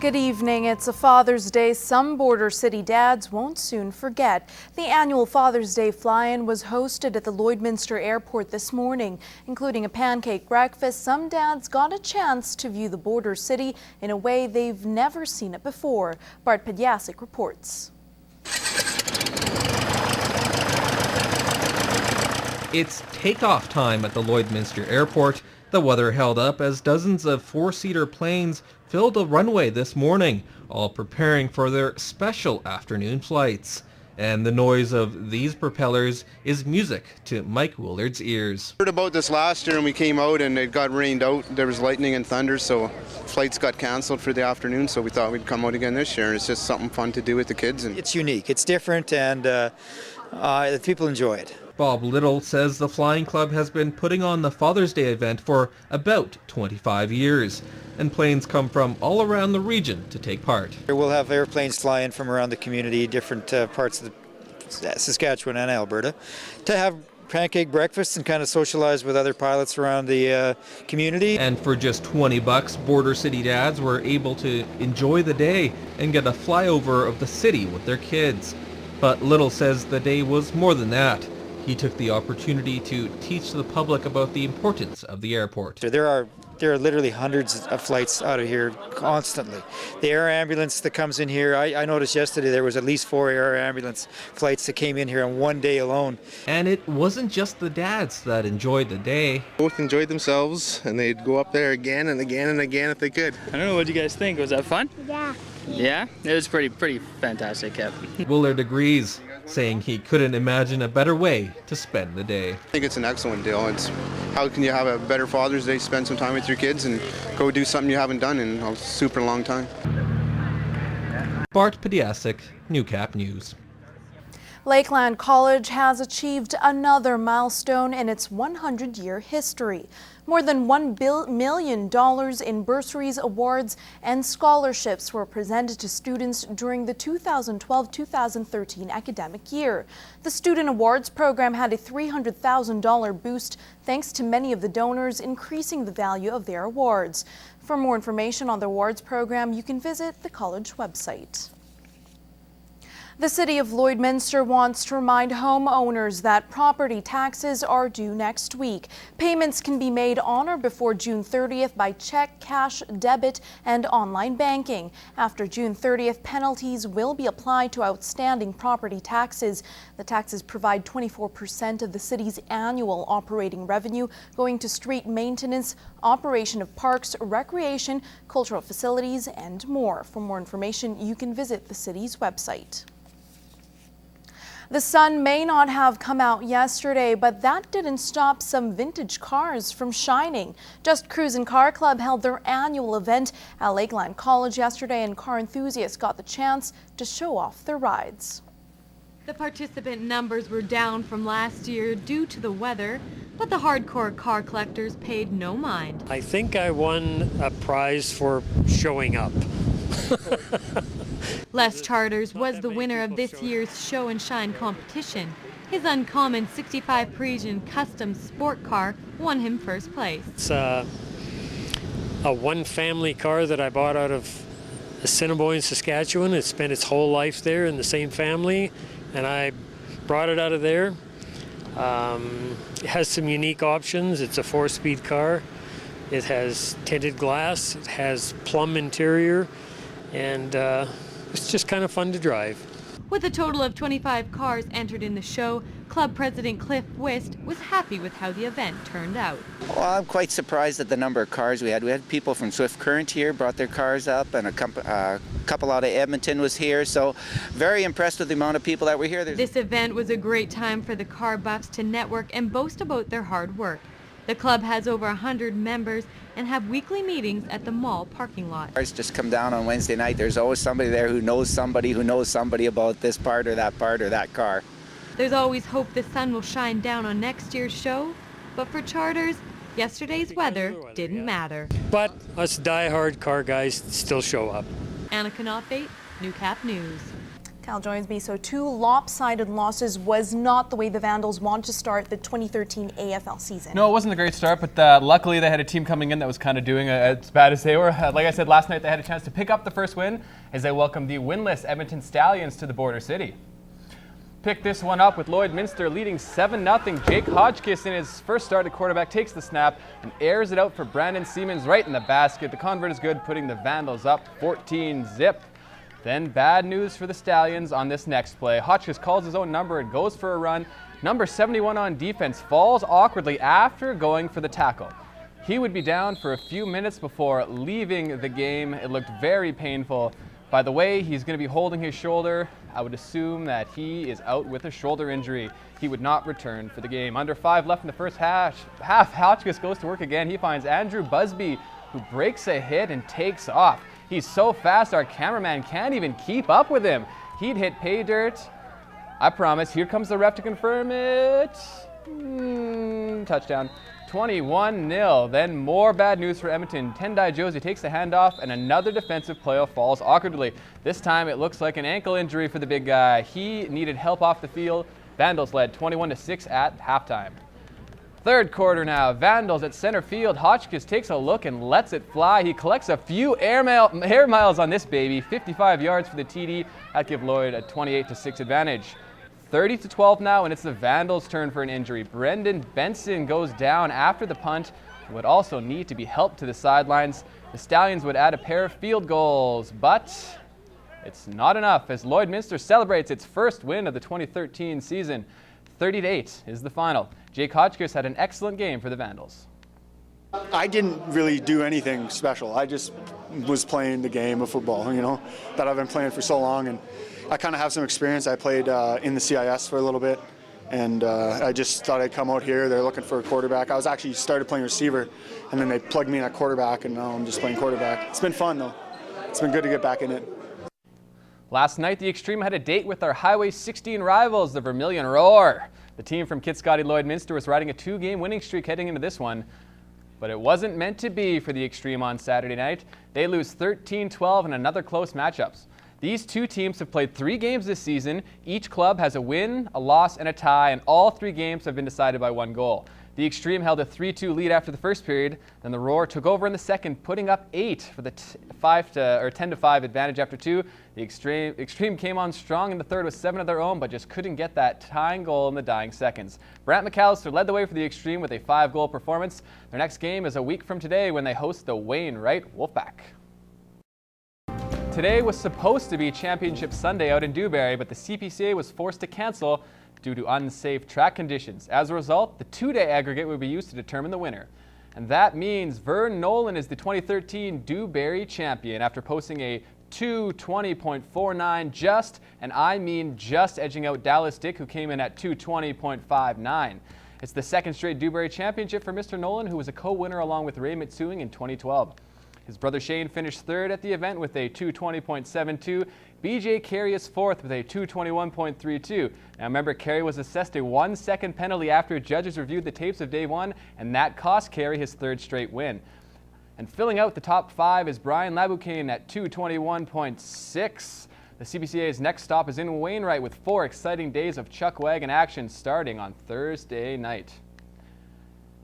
Good evening. It's a Father's Day some border city dads won't soon forget. The annual Father's Day fly-in was hosted at the Lloydminster airport this morning. Including a pancake breakfast, some dads got a chance to view the border city in a way they've never seen it before. Bart Pedjasic reports. It's takeoff time at the Lloydminster airport. The weather held up as dozens of four-seater planes filled the runway this morning, all preparing for their special afternoon flights. And the noise of these propellers is music to Mike Willard's ears. Heard about this last year and we came out and it got rained out. There was lightning and thunder, so flights got cancelled for the afternoon, so we thought we'd come out again this year. And it's just something fun to do with the kids. And it's unique, it's different, and the people enjoy it. Bob Little says the Flying Club has been putting on the Father's Day event for about 25 years, and planes come from all around the region to take part. We'll have airplanes fly in from around the community, different parts of Saskatchewan and Alberta, to have pancake breakfasts and kind of socialize with other pilots around the community. And for just $20, border city dads were able to enjoy the day and get a flyover of the city with their kids. But Little says the day was more than that. He took the opportunity to teach the public about the importance of the airport. There are literally hundreds of flights out of here constantly. The air ambulance that comes in here, I noticed yesterday there was at least 4 air ambulance flights that came in here on one day alone. And it wasn't just the dads that enjoyed the day. Both enjoyed themselves and they'd go up there again and again and again if they could. I don't know, what do you guys think? Was that fun? Yeah. Yeah? It was pretty fantastic, yeah. Willard agrees, saying he couldn't imagine a better way to spend the day. I think it's an excellent deal. It's how can you have a better Father's Day, spend some time with your kids and go do something you haven't done in a super long time. Bart Pedjasic, Newcap News. Lakeland College has achieved another milestone in its 100-year history. More than $1 million in bursaries, awards, and scholarships were presented to students during the 2012-2013 academic year. The Student Awards program had a $300,000 boost thanks to many of the donors increasing the value of their awards. For more information on the awards program, you can visit the college website. The City of Lloydminster wants to remind homeowners that property taxes are due next week. Payments can be made on or before June 30th by check, cash, debit, and online banking. After June 30th, penalties will be applied to outstanding property taxes. The taxes provide 24% of the city's annual operating revenue, going to street maintenance, operation of parks, recreation, cultural facilities, and more. For more information, you can visit the city's website. The sun may not have come out yesterday, but that didn't stop some vintage cars from shining. Just Cruise and Car Club held their annual event at Lakeland College yesterday, and car enthusiasts got the chance to show off their rides. The participant numbers were down from last year due to the weather, but the hardcore car collectors paid no mind. I think I won a prize for showing up. Les Charters was the winner of this year's Show and Shine competition. His uncommon 65 Parisian custom sport car won him first place. It's a one-family car that I bought out of Assiniboine, Saskatchewan. It spent its whole life there in the same family, and I brought it out of there. It has some unique options. It's a 4-speed car. It has tinted glass. It has plum interior. And it's just kind of fun to drive. With a total of 25 cars entered in the show, Club President Cliff Wist was happy with how the event turned out. Well, I'm quite surprised at the number of cars we had. We had people from Swift Current here, brought their cars up, and a couple out of Edmonton was here, so very impressed with the amount of people that were here. This event was a great time for the car buffs to network and boast about their hard work. The club has over 100 members and have weekly meetings at the mall parking lot. Cars just come down on Wednesday night. There's always somebody there who knows somebody about this part or that car. There's always hope the sun will shine down on next year's show, but for Charters, yesterday's weather didn't matter. But us die-hard car guys still show up. Anna Knopfate, Newcap News. Cal joins me. So 2 lopsided losses was not the way the Vandals want to start the 2013 AFL season. No, it wasn't a great start, but luckily they had a team coming in that was kind of doing as bad as they were. Like I said, last night they had a chance to pick up the first win as they welcomed the winless Edmonton Stallions to the Border City. Pick this one up with Lloydminster leading 7-0. Jake Hodgkiss in his first start at quarterback takes the snap and airs it out for Brandon Siemens right in the basket. The convert is good, putting the Vandals up 14-0. Then bad news for the Stallions on this next play. Hodgkiss calls his own number and goes for a run. Number 71 on defense falls awkwardly after going for the tackle. He would be down for a few minutes before leaving the game. It looked very painful. By the way, he's going to be holding his shoulder. I would assume that he is out with a shoulder injury. He would not return for the game. Under 5 left in the first half. Hodgkiss goes to work again. He finds Andrew Busby, who breaks a hit and takes off. He's so fast, our cameraman can't even keep up with him. He'd hit pay dirt. I promise. Here comes the ref to confirm it. Touchdown. 21-0. Then more bad news for Edmonton. Tendai Josie takes the handoff and another defensive player falls awkwardly. This time it looks like an ankle injury for the big guy. He needed help off the field. Vandals led 21-6 at halftime. Third quarter now. Vandals at center field. Hodgkiss takes a look and lets it fly. He collects a few air miles on this baby. 55 yards for the TD. That gives Lloyd a 28-6 advantage. 30-12 now, and it's the Vandals' turn for an injury. Brendan Benson goes down after the punt and would also need to be helped to the sidelines. The Stallions would add a pair of field goals, but it's not enough as Lloydminster celebrates its first win of the 2013 season. 30-8 is the final. Jake Hodgkiss had an excellent game for the Vandals. I didn't really do anything special. I just was playing the game of football, that I've been playing for so long, and I kind of have some experience. I played in the CIS for a little bit, and I just thought I'd come out here. They're looking for a quarterback. I was actually started playing receiver, and then they plugged me in at quarterback, and now I'm just playing quarterback. It's been fun, though. It's been good to get back in it. Last night, the Extreme had a date with our Highway 16 rivals, the Vermilion Roar. The team from Kitscoty Lloydminster was riding a 2-game winning streak heading into this one, but it wasn't meant to be for the Extreme on Saturday night. They lose 13-12 in another close matchups. These two teams have played 3 games this season. Each club has a win, a loss, and a tie, and all 3 games have been decided by 1 goal. The Extreme held a 3-2 lead after the first period. Then the Roar took over in the second, putting up 8 for the 10-5 advantage after 2. The Extreme came on strong in the third with 7 of their own, but just couldn't get that tying goal in the dying seconds. Brant McAllister led the way for the Extreme with a 5-goal performance. Their next game is a week from today when they host the Wainwright Wolfpack. Today was supposed to be Championship Sunday out in Dewberry, but the CPCA was forced to cancel due to unsafe track conditions. As a result, the 2-day aggregate will be used to determine the winner. And that means Vern Nolan is the 2013 Dewberry champion after posting a 2:20.49 just, and I mean just, edging out Dallas Dick, who came in at 2:20.59. It's the second straight Dewberry championship for Mr. Nolan, who was a co-winner along with Ray Mitsuing in 2012. His brother Shane finished third at the event with a 2:20.72. BJ Carey is fourth with a 2:21.32. Now remember, Carey was assessed a 1-second penalty after judges reviewed the tapes of day 1, and that cost Carey his 3rd straight win. And filling out the top 5 is Brian Laboucaine at 2:21.6. The CPCA's next stop is in Wainwright with 4 exciting days of chuck wagon action starting on Thursday night.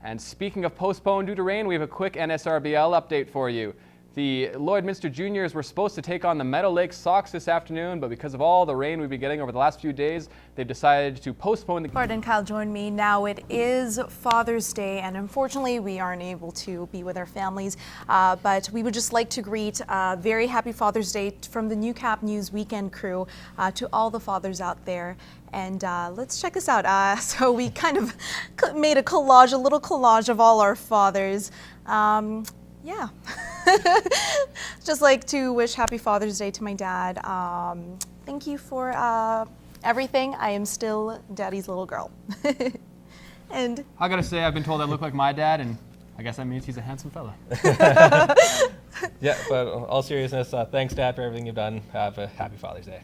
And speaking of postponed due to rain, we have a quick NSRBL update for you. The Lloydminster Juniors were supposed to take on the Meadow Lake Sox this afternoon, but because of all the rain we've been getting over the last few days, they've decided to postpone the... Bart and Kyle join me. Now it is Father's Day, and unfortunately we aren't able to be with our families, but we would just like to greet a very happy Father's Day from the Newcap News Weekend crew to all the fathers out there. And let's check this out. So we kind of made a little collage of all our fathers. Yeah. Just like to wish happy Father's Day to my dad. Thank you for everything. I am still daddy's little girl. And I gotta say, I've been told I look like my dad, and I guess that means he's a handsome fella. Yeah, but all seriousness, thanks, Dad, for everything you've done. Have a happy Father's Day.